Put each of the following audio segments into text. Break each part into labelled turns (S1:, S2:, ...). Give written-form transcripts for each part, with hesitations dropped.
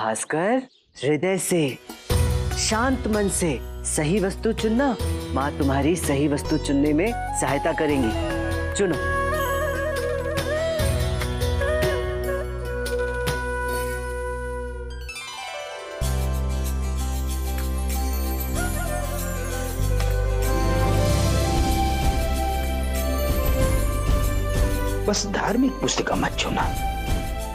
S1: भास्कर, हृदय से, शांत मन से सही वस्तु चुनना। माँ तुम्हारी सही वस्तु चुनने में सहायता करेंगी। चुनो।
S2: बस धार्मिक पुस्तिका मत छूना।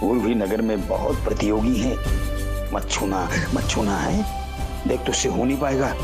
S2: वो भी नगर में बहुत प्रतियोगी हैं। मत छूना है। देख तुझसे हो नहीं पाएगा।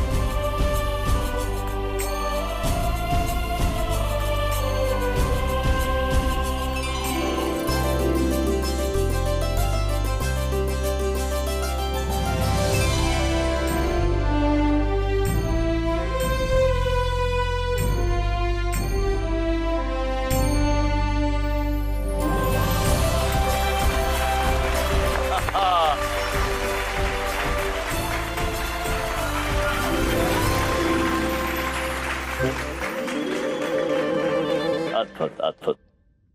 S3: अद्भुत अद्भुत।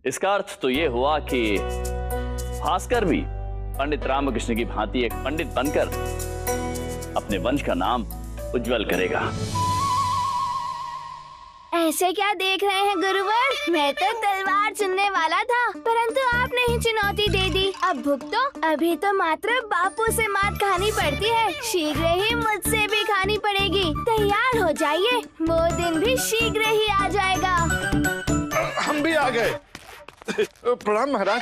S3: इसका अर्थ तो ये हुआ कि भास्कर भी पंडित रामकृष्ण की भांति एक पंडित बनकर अपने वंश का नाम उज्जवल करेगा।
S4: ऐसे क्या देख रहे हैं गुरुवर? मैं तो तलवार चुनने वाला था, परंतु आपने ही चुनौती दे दी। अब भुगतो। अभी तो मात्र बापू से मात खानी पड़ती है, शीघ्र ही मुझसे भी खानी पड़ेगी। तैयार हो जाइए, वो दिन भी शीघ्र ही आ जाएगा।
S5: हम भी आ गए। प्रणाम महाराज।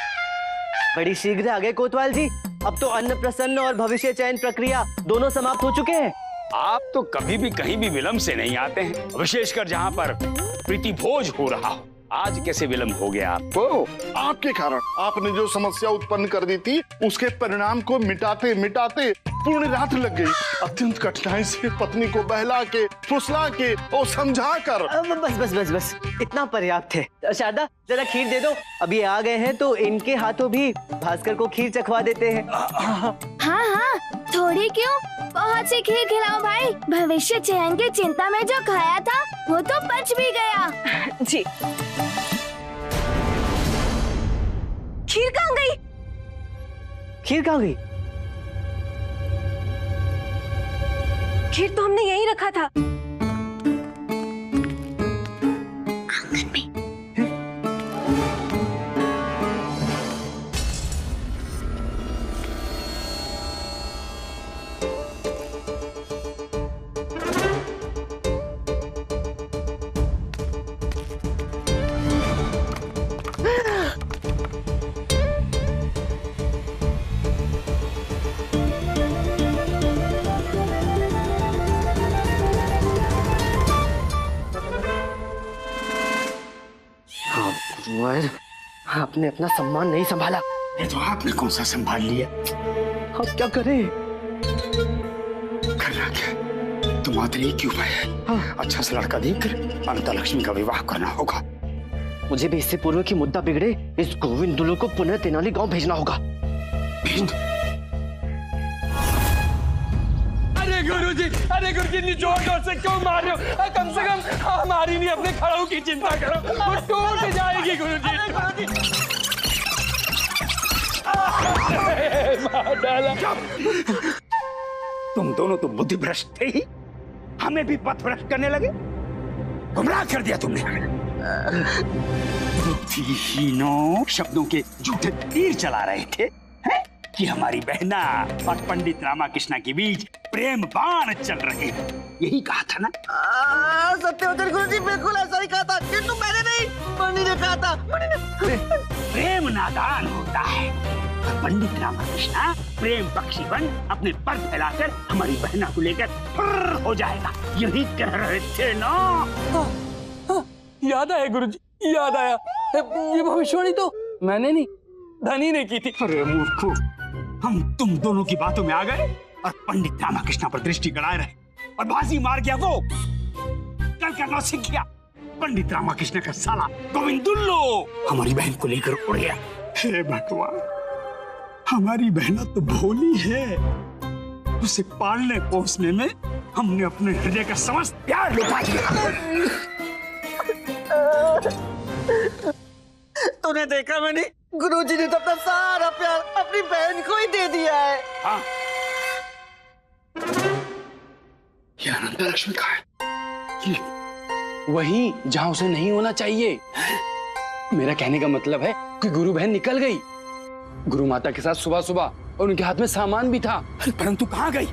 S1: बड़ी शीघ्र आ गए कोतवाल जी। अब तो अन्न प्रसन्न और भविष्य चयन प्रक्रिया दोनों समाप्त हो चुके हैं।
S2: आप तो कभी भी कहीं भी विलंब से नहीं आते हैं, विशेषकर जहाँ पर प्रीति भोज हो रहा हो। आज कैसे विलंब हो गया आपको?
S5: आपके कारण। आपने जो समस्या उत्पन्न कर दी थी, उसके परिणाम को मिटाते मिटाते पूर्ण रात लग गई। अत्यंत कठिनाई से पत्नी को बहला के, फुसला के और समझा कर।
S1: बस बस बस बस, इतना पर्याप्त है। शारदा, जरा खीर दे दो। अभी आ गए हैं तो इनके हाथों भी भास्कर को खीर चखवा देते हैं।
S4: हाँ, थोड़ी क्यों, बहुत सी खीर खिलाओ भाई। भविष्य चयन की चिंता में जो खाया था वो तो पच भी गया।
S6: जी। खीर कहाँ गई?
S1: खीर कहाँ गई?
S6: खीर तो हमने यहीं रखा था।
S1: आपने अपना सम्मान नहीं संभाला।
S2: ये तो आपने कौन सा संभाल लिया?
S1: अब क्या करें?
S2: करना क्या? तुम्हारे लिए क्यों है? हाँ। अच्छा सा लड़का देखकर अनंता लक्ष्मी का विवाह करना होगा।
S1: मुझे भी इससे पूर्व की मुद्दा बिगड़े इस गोविंदुलु को पुनः तेनाली गांव भेजना होगा।
S7: अरे गुरुजी जोर जोर से क्यों मार रहे हो? कम से कम हमारी नहीं, अपने खड़ाऊ की चिंता करो, वो टूट जाएगी गुरुजी। मार डाला।
S2: तुम दोनों तो बुद्धि भ्रष्ट थे ही, हमें भी पथ भ्रष्ट करने लगे। गुमराह कर दिया तुमने। बुद्धिहीनों, शब्दों के झूठे तीर चला रहे थे कि हमारी बहना और पंडित रामकृष्ण के बीच प्रेम बाण चल रहे हैं। यही कहा था ना?
S1: सत्यवचन गुरुजी, बिल्कुल ऐसा ही कहा था, किंतु मैंने नहीं, मणि ने कहा था।
S2: प्रेम नादान होता है। पंडित रामकृष्ण प्रेम पक्षी बन अपने पर फैलाकर हमारी बहना को लेकर फुर्र हो जाएगा, यही कह रहे थे ना?
S7: याद आया गुरुजी, याद आया। ये भविष्यवाणी तो मैंने नहीं, धनी ने की थी।
S2: अरे मूर्खों, हम तुम दोनों की बातों में आ गए और पंडित रामकृष्ण पर दृष्टि गड़ाए रहे और बाजी मार गया वो। कल करना सीख गया। पंडित रामकृष्ण का साला गोविंदुल्लो हमारी बहन को लेकर उड़ गया। हे भगवान, हमारी बहना तो भोली है, उसे पालने पोसने में हमने अपने हृदय का समस्त प्यार लुटा दिया।
S1: तूने देखा मैंने गुरुजी ने तो अपना सारा प्यार अपनी बहन को ही दे दिया है।
S2: हाँ, ये अनंता लक्ष्मी कहाँ है?
S7: वही जहां उसे नहीं होना चाहिए। मेरा कहने का मतलब है कि गुरु बहन निकल गई गुरु माता के साथ सुबह सुबह, और उनके हाथ में सामान भी था।
S2: अरे परंतु कहाँ गई?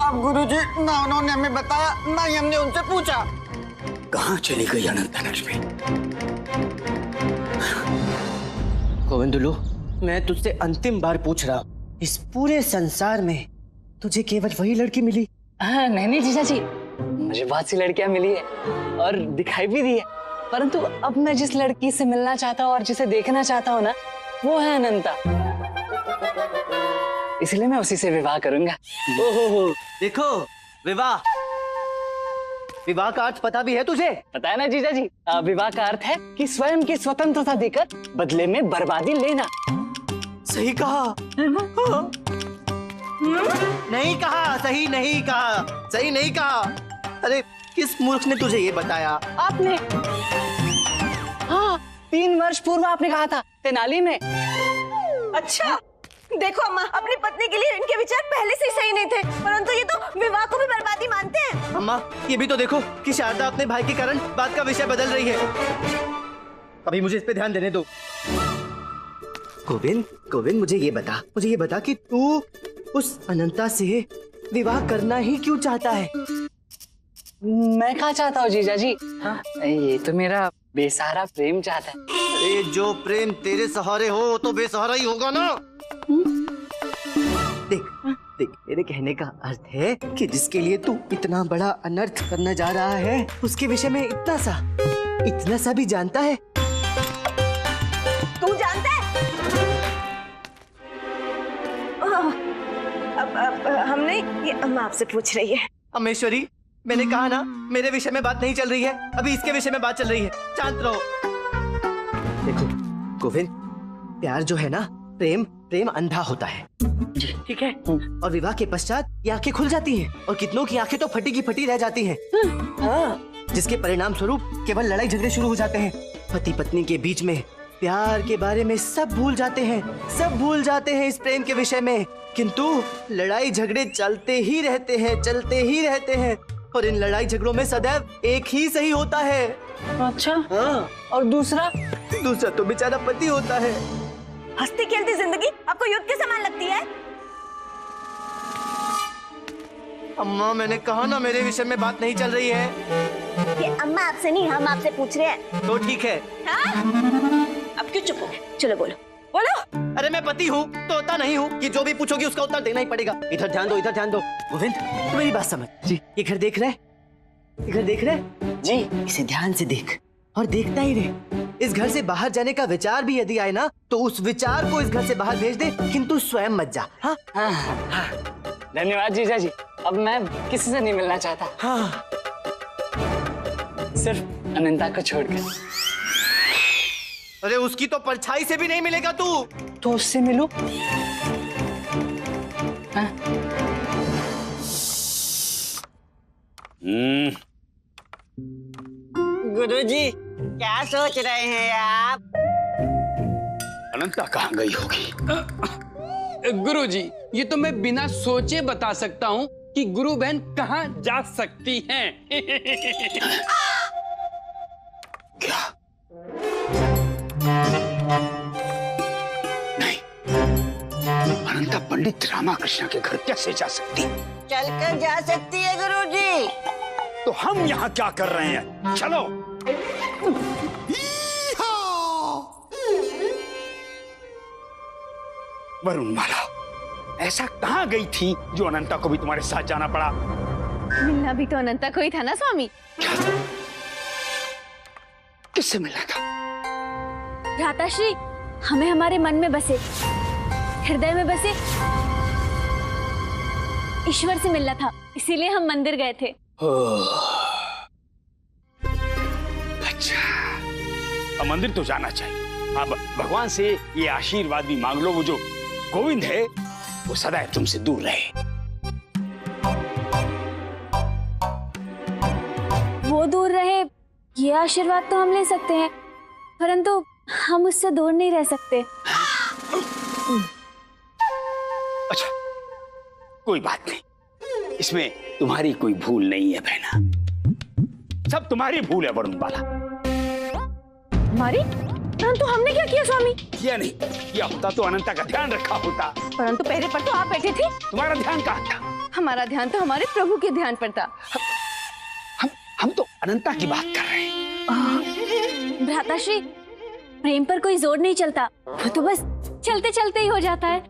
S1: अब गुरुजी ना उन्होंने हमें बताया, ना ही हमने उनसे पूछा।
S2: कहाँ चली गई अनंता लक्ष्मी?
S1: गोविंदुलू, मैं तुझसे अंतिम बार पूछ रहा हूँ, इस पूरे संसार में तुझे केवल वही लड़की मिली?
S8: हाँ, नहीं जीजा जी, मुझे बहुत सी लड़कियां मिली है और दिखाई भी दी है, परंतु अब मैं जिस लड़की से मिलना चाहता हूँ और जिसे देखना चाहता हूँ ना, वो है अनंता। इसलिए मैं उसी से विवाह करूंगा।
S1: ओहो, देखो, विवाह का अर्थ पता भी है तुझे?
S8: पता है ना जीजा जी, विवाह का अर्थ है कि स्वयं की स्वतंत्रता देकर बदले में बर्बादी लेना।
S1: सही कहा। नहीं कहा, सही नहीं कहा, सही नहीं कहा। अरे किस मूर्ख ने तुझे ये बताया?
S8: आपने, हाँ, 3 वर्ष पूर्व आपने कहा था तेनाली में।
S6: अच्छा, देखो अम्मा, अपनी पत्नी के लिए इनके विचार पहले से ही सही नहीं थे, परंतु ये तो विवाह को भी बर्बादी मानते हैं।
S1: अम्मा, ये भी तो देखो कि शारदा अपने भाई के कारण बात का विषय बदल रही है। अभी मुझे इस पे ध्यान देने दो। गोविंद, मुझे ये बता कि तू उस अनंता से विवाह करना ही क्यों चाहता है?
S8: मैं कहाँ चाहता हूँ जीजा जी, हाँ, ये तो मेरा बेसहारा प्रेम चाहता है।
S1: अरे जो प्रेम तेरे सहारे हो तो बेसहारा ही होगा ना। देख, मेरे कहने का अर्थ है कि जिसके लिए तू इतना बड़ा अनर्थ करने जा रहा है, उसके विषय में इतना सा भी जानता है?
S6: तू जानता है? अब हमने ये अम्मा आपसे पूछ रही है।
S1: अमेश्वरी, मैंने कहा ना, मेरे विषय में बात नहीं चल रही है, अभी इसके विषय में बात चल रही है। शांत रहो। देखो गोविंद, प्यार जो है ना, प्रेम अंधा होता है, ठीक है? और विवाह के पश्चात ये आंखें खुल जाती हैं और कितनों की आंखें तो फटी की फटी रह जाती हैं। हाँ, जिसके परिणाम स्वरूप केवल लड़ाई झगड़े शुरू हो जाते हैं। पति पत्नी के बीच में प्यार के बारे में सब भूल जाते हैं इस प्रेम के विषय में, किंतु लड़ाई झगड़े चलते ही रहते हैं और इन लड़ाई झगड़ों में सदैव एक ही सही होता है।
S8: अच्छा,
S1: हाँ,
S8: और दूसरा
S1: तो बेचारा पति होता है।
S6: हंसती खेलती जिंदगी आपको युद्ध के समान लगती है?
S1: अम्मा, मैंने कहा ना, मेरे विषय में बात नहीं चल रही है।
S6: ये अम्मा आपसे नहीं, हम आपसे पूछ रहे हैं।
S1: तो ठीक है।
S6: हाँ? अब क्यों चुप हो गए? चलो बोलो।
S1: अरे मैं पति हूँ, तोता नहीं हूँ कि जो भी पूछोगी उसका उत्तर देना ही पड़ेगा। इधर ध्यान दो। गोविंद, तू मेरी बात समझ जी। ये घर देख रहे जी? इसे ध्यान से देख और देखता ही रहे। इस घर से बाहर जाने का विचार भी यदि आए ना, तो उस विचार को इस घर से बाहर भेज दे, किंतु स्वयं मत जा। हाँ?
S8: हाँ। धन्यवाद जीजा जी, अब मैं किसी से नहीं मिलना चाहता।
S1: हाँ।
S8: सिर्फ अनंता को छोड़कर।
S1: अरे उसकी तो परछाई से भी नहीं मिलेगा तू।
S8: तो उससे मिलूं? हाँ?
S1: गुरुजी, क्या सोच रहे हैं आप?
S2: अनंता कहाँ गई होगी?
S7: गुरुजी, ये तो मैं बिना सोचे बता सकता हूँ कि गुरु बहन कहाँ जा सकती हैं।
S2: क्या? नहीं, अनंता पंडित रामाकृष्ण के घर कैसे जा सकती?
S1: चलकर जा सकती है गुरुजी।
S2: तो हम यहाँ क्या कर रहे हैं? चलो। वरुणमाला, ऐसा कहाँ गई थी जो अनंता को भी तुम्हारे साथ जाना पड़ा?
S4: मिलना भी तो अनंता को ही था ना स्वामी।
S2: किससे मिलना था?
S4: भ्राताश्री, हमें हमारे मन में बसे, हृदय में बसे ईश्वर से मिलना था, इसीलिए हम मंदिर गए थे।
S2: अच्छा, अब मंदिर तो जाना चाहिए। अब भगवान से ये आशीर्वाद भी मांग लो, वो जो गोविंद है वो सदैव तुमसे दूर रहे।
S4: वो दूर रहे, ये आशीर्वाद तो हम ले सकते हैं, परंतु हम उससे दूर नहीं रह सकते।
S2: अच्छा, कोई बात नहीं, इसमें तुम्हारी कोई भूल नहीं है बहना, सब तुम्हारी भूल है वरुण बाला।
S6: हमारी? परंतु हमने क्या किया स्वामी?
S2: किया नहीं, किया होता तो अनंता का ध्यान रखा होता।
S6: परंतु पहले पर तो आप बैठे थे।
S2: तुम्हारा ध्यान कहाँ था?
S6: हमारा ध्यान तो हमारे प्रभु के ध्यान पर था।
S2: हम तो अनंता की बात कर रहे हैं।
S4: भ्राताश्री, प्रेम पर कोई जोर नहीं चलता, वो तो बस चलते चलते ही हो जाता है।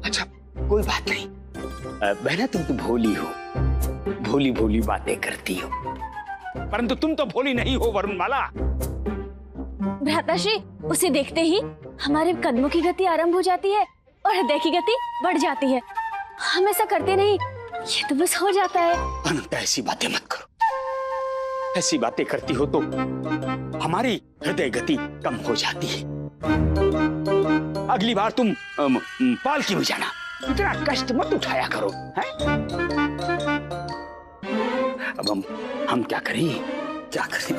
S2: अच्छा, कोई बात नहीं बहना, तुम तो भोली हो, भोली भोली बातें करती हो, परंतु तुम तो भोली नहीं हो वरुणमाला।
S4: भ्राताश्री, उसे देखते ही हमारे कदमों की गति आरंभ हो जाती है और हृदय की गति बढ़ जाती है। हम ऐसा करते नहीं, ये तो बस हो जाता है।
S2: अनंता, ऐसी बातें मत करो, ऐसी बातें करती हो तो हमारी हृदय गति कम हो जाती है। अगली बार तुम पालकी में जाना, इतना कष्ट मत उठाया करो, हैं? अब हम क्या करें, क्या करें?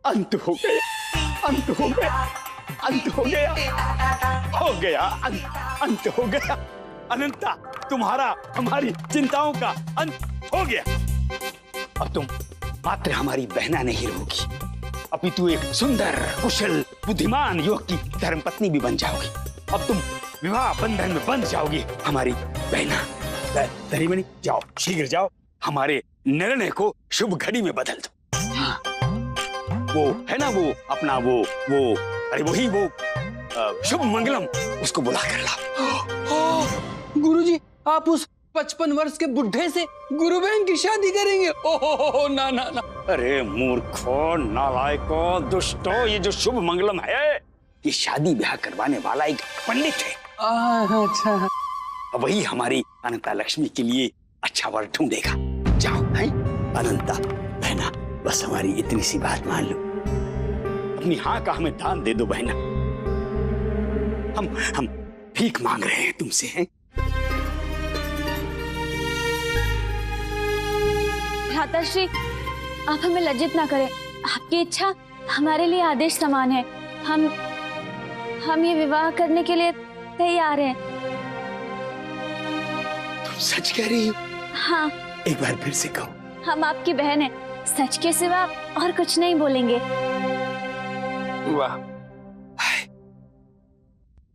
S2: अंत हो गया, अंत हो गया, अंत हो गया, हो गया, अंत हो गया। अनंता, तुम्हारा हमारी चिंताओं का अंत हो गया। अब तुम मात्र हमारी बहना नहीं रहोगी, अपितु एक सुंदर, कुशल, बुद्धिमान युवक की धर्मपत्नी भी बन जाओगी। अब तुम विवाह बंधन में बंध जाओगी हमारी बहना। धरीमणि, जाओ, शीघ्र जाओ, हमारे निर्णय को शुभ घड़ी में बदल दो। हाँ, वो है ना, वो अपना वो अरे वही वो शुभ मंगलम, उसको बुला कर लाओ।
S7: गुरुजी, आप उस 55 वर्ष के बुढ़े से गुरु बहन की शादी करेंगे? ओहो, ना ना ना।
S2: अरे मूर्खो, नालायको, दुष्टो, ये जो शुभ मंगलम है, ये शादी ब्याह करवाने वाला एक पंडित है।
S7: अच्छा,
S2: वही हमारी अनंता लक्ष्मी के लिए अच्छा वर ढूंढेगा। जाओ, है अनंता बहना, बस हमारी इतनी सी बात मान लो, अपनी हाँ का हमें दान दे दो बहना। हम भीख मांग रहे हैं तुमसे, हैं?
S4: भ्राताश्री, आप हमें लज्जित ना करें, आपकी इच्छा हमारे लिए आदेश समान है। हम ये विवाह करने के लिए तैयार हैं।
S2: तुम सच कह रही हो?
S4: हाँ,
S2: एक बार फिर से कहो।
S4: हम आपकी बहन हैं, सच के सिवा और कुछ नहीं बोलेंगे।
S2: वाह,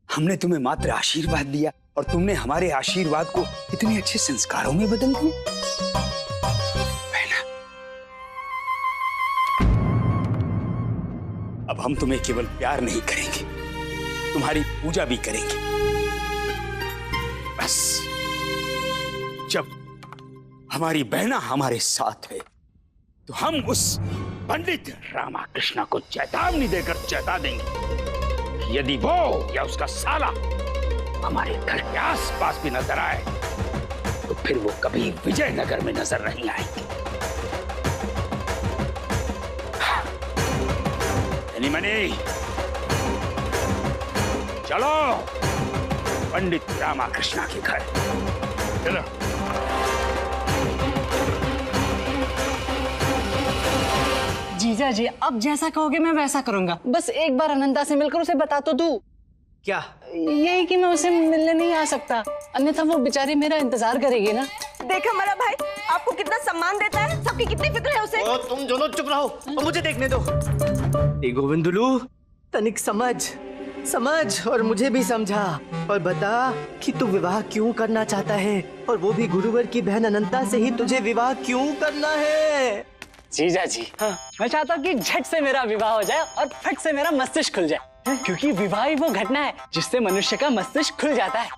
S2: हमने तुम्हें मात्र आशीर्वाद दिया और तुमने हमारे आशीर्वाद को इतने अच्छे संस्कारों में बदल दिया। बहना, अब हम तुम्हें केवल प्यार नहीं करेंगे, तुम्हारी पूजा भी करेंगे। बस जब हमारी बहना हमारे साथ है तो हम उस पंडित रामाकृष्ण को चेतावनी देकर चेता देंगे, यदि वो या उसका साला हमारे घर के आसपास भी नजर आए तो फिर वो कभी विजयनगर में नजर नहीं आएंगे। मणि, चलो पंडित रामाकृष्ण के घर चलो।
S8: जीजा जी, अब जैसा कहोगे मैं वैसा करूंगा। बस एक बार अनंता से मिलकर उसे बता तो दूं।
S1: क्या?
S8: यही कि मैं उसे मिलने नहीं आ सकता, अन्यथा वो बेचारी मेरा इंतजार करेगी ना।
S6: देख हमारा भाई आपको कितना सम्मान देता है, सबकी कितनी फिक्र है उसे।
S1: तुम दोनों चुप रहो और मुझे देखने दो। गोविंदुलू, तनिक समझ और मुझे भी समझा और बता कि तू विवाह क्यों करना चाहता है, और वो भी गुरुवर की बहन अनंता से ही तुझे विवाह क्यों करना है?
S8: जीजा जी, हाँ, मैं चाहता हूँ कि झट से मेरा विवाह हो जाए और फट से मेरा मस्तिष्क खुल जाए, क्योंकि विवाह ही वो घटना है जिससे मनुष्य का मस्तिष्क खुल जाता है।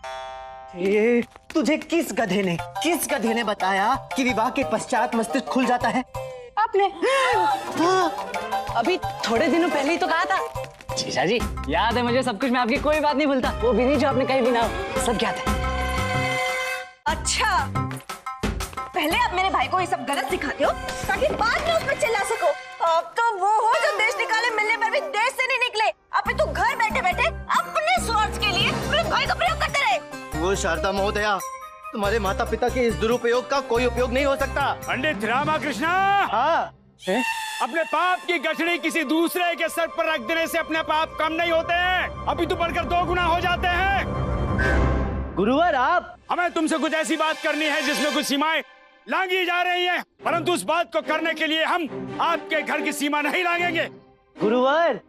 S1: ये तुझे किस गधे ने बताया कि विवाह के पश्चात मस्तिष्क खुल जाता है?
S8: आपने? हाँ, अभी थोड़े दिनों पहले ही तो कहा था। जीजा जी, याद है मुझे सब कुछ, मैं आपकी कोई बात नहीं भूलता, वो भी नहीं जो आपने कहीं भी ना हो, सब याद है।
S6: अच्छा, पहले आप मेरे भाई को ये सब गलत सिखाते हो ताकि बाद में उस पर चिल्ला सको। अब तो वो हो जो देश निकाले मिलने पर भी देश से नहीं निकले, अब तो घर बैठे बैठे अपने स्वार्थ के लिए मेरे भाई का प्रयोग करते रहे।
S1: वो शारदा महोदया, तुम्हारे माता पिता के इस दुरुपयोग का कोई उपयोग नहीं हो सकता।
S2: पंडित रामाकृष्ण,
S1: हाँ,
S2: अपने पाप की गठड़ी किसी दूसरे के सर पर रख देने से अपने पाप कम नहीं होते हैं, अभी तो बढ़कर 2 गुना हो जाते हैं।
S1: गुरुवर आप
S2: हमें तुमसे कुछ ऐसी बात करनी है जिसमें कुछ सीमाएं लांघी जा रही हैं, परंतु उस बात को करने के लिए हम आपके घर की सीमा नहीं लांघेंगे।
S1: गुरुवर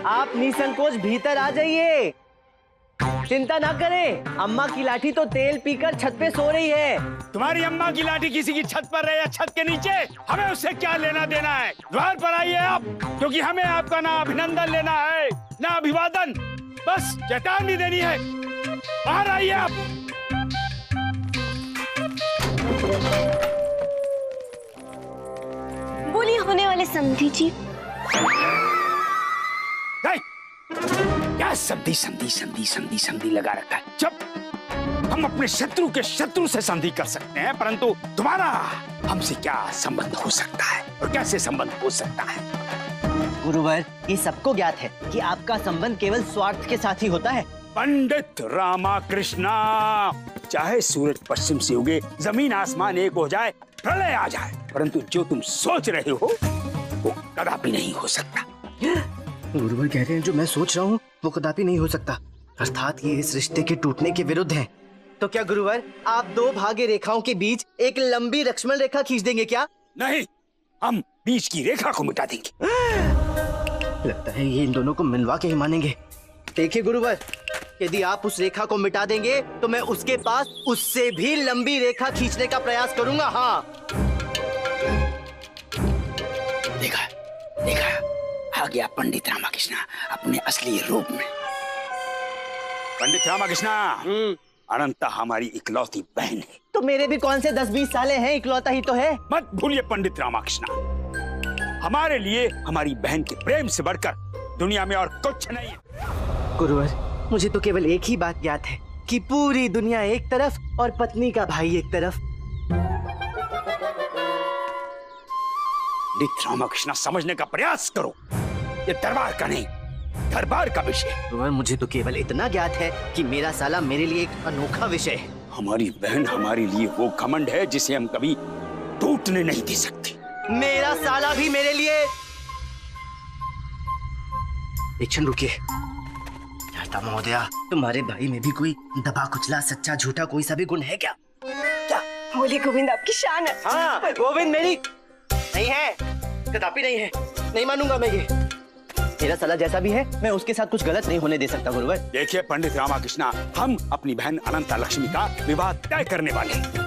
S1: आप निसंकोच भीतर आ जाइए, चिंता ना करें। अम्मा की लाठी तो तेल पीकर छत पे सो रही है।
S2: तुम्हारी अम्मा की लाठी किसी की छत पर रहे या छत के नीचे, हमें उससे क्या लेना देना है। द्वार पर आइए आप, क्योंकि हमें आपका ना अभिनंदन लेना है ना अभिवादन, बस चेतावनी देनी है। बाहर आइए आप।
S6: बोलिए होने वाले समधी जी।
S2: क्या संधि संधि संधि संधि संधि लगा रखा है। जब हम अपने शत्रु के शत्रु से संधि कर सकते हैं, परंतु तुम्हारा हमसे क्या संबंध हो सकता है और कैसे संबंध हो सकता है।
S1: गुरुवर ये सबको ज्ञात है कि आपका संबंध केवल स्वार्थ के साथ ही होता है।
S2: पंडित रामाकृष्णा, चाहे सूरज पश्चिम से उगे, जमीन आसमान एक हो जाए, प्रलय आ जाए, परंतु जो तुम सोच रहे हो वो कदापि नहीं हो सकता।
S1: गुरुवर कह रहे हैं जो मैं सोच रहा हूँ वो कदापि नहीं हो सकता, अर्थात ये इस रिश्ते के टूटने के विरुद्ध है। तो क्या गुरुवर आप 2 भाग्य रेखाओं के बीच एक लंबी लक्ष्मण रेखा खींच देंगे क्या?
S2: नहीं, हम बीच की रेखा को मिटा देंगे।
S1: लगता है ये इन दोनों को मिलवा के ही मानेंगे। देखिए गुरुवर, यदि आप उस रेखा को मिटा देंगे तो मैं उसके पास उससे भी लंबी रेखा खींचने का प्रयास करूंगा। हाँ
S2: देखा देखा, आ गया पंडित रामाकृष्णा अपने असली रूप में। पंडित रामाकृष्णा, अनंता हमारी इकलौती बहन है।
S1: तो मेरे भी कौन से 10-20 साले हैं, इकलौता ही तो है।
S2: मत भूलिए पंडित रामाकृष्णा, हमारे लिए हमारी बहन के प्रेम से बढ़कर दुनिया में और कुछ नहीं है।
S1: गुरुवर मुझे तो केवल एक ही बात ज्ञात है कि पूरी दुनिया एक तरफ और पत्नी का भाई एक तरफ।
S2: पंडित रामाकृष्णा, समझने का प्रयास करो, ये दरबार का नहीं, दरबार का विषय है।
S1: गुरुवर मुझे तो केवल इतना ज्ञात है कि मेरा साला मेरे लिए एक अनोखा विषय है।
S2: हमारी बहन हमारे लिए वो घमंड है जिसे हम कभी टूटने नहीं दे सकते।
S1: मेरा साला भी मेरे लिए। एक क्षण रुकिए। चाहता महोदया, तुम्हारे भाई में भी कोई दबा कुचला सच्चा झूठा कोई सा भी गुण है क्या?
S6: क्या बोले गोविंद आपकी शान है।
S1: हाँ गोविंद मेरी नहीं है, कदापि नहीं है, नहीं मानूंगा मैं ये। मेरा साला जैसा भी है मैं उसके साथ कुछ गलत नहीं होने दे सकता गुरुवर।
S2: देखिए पंडित रामाकृष्णा, हम अपनी बहन अनंता लक्ष्मी का विवाह तय करने वाले हैं।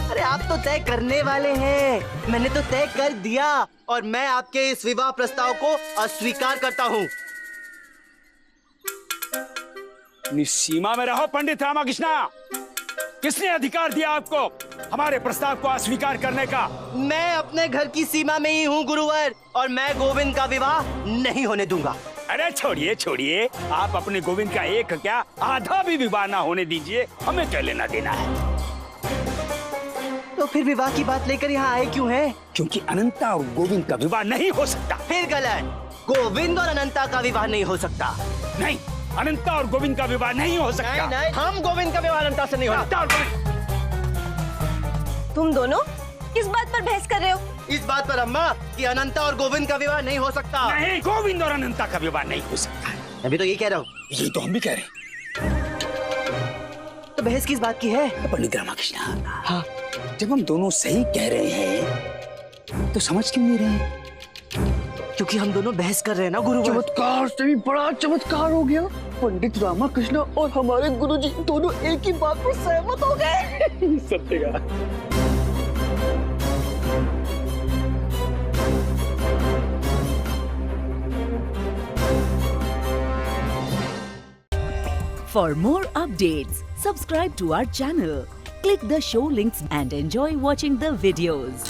S1: अरे आप तो तय करने वाले हैं, मैंने तो तय कर दिया और मैं आपके इस विवाह प्रस्ताव को अस्वीकार करता हूँ।
S2: सीमा में रहो पंडित रामाकृष्णा, किसने अधिकार दिया आपको हमारे प्रस्ताव को अस्वीकार करने का?
S1: मैं अपने घर की सीमा में ही हूँ गुरुवर, और मैं गोविंद का विवाह नहीं होने दूंगा।
S2: अरे छोड़िए छोड़िए, आप अपने गोविंद का एक क्या आधा भी विवाह ना होने दीजिए, हमें क्या लेना देना है।
S1: तो फिर विवाह की बात लेकर यहाँ आए क्यों हैं?
S2: क्योंकि अनंता और गोविंद का विवाह नहीं हो सकता।
S1: फिर गलत, गोविंद और अनंता का विवाह नहीं हो सकता।
S2: नहीं, अनंता और गोविंद का विवाह नहीं हो सकता।
S1: नहीं, नहीं, हम गोविंद का विवाह अनंता से नहीं होता।
S6: तुम दोनों किस बात पर बहस कर रहे हो?
S1: इस बात पर अम्मा कि अनंता और गोविंद का विवाह नहीं हो सकता।
S2: नहीं, गोविंद और अनंता का विवाह नहीं हो सकता।
S1: अभी तो ये कह रहा हूँ।
S2: ये तो हम भी कह रहे हैं।
S1: तो बहस किस बात की है?
S2: पंडित रामाकृष्णा, हाँ, जब हम दोनों सही कह रहे हैं तो समझ क्यों नहीं रहे?
S1: क्योंकि हम दोनों बहस कर रहे हैं ना गुरुवर।
S9: चमत्कार से भी बड़ा चमत्कार हो गया। पंडित रामाकृष्ण और हमारे गुरुजी दोनों एक ही बात पर सहमत हो गए। सत्य का।
S10: For more updates, subscribe to our channel, click the show links and enjoy watching the videos.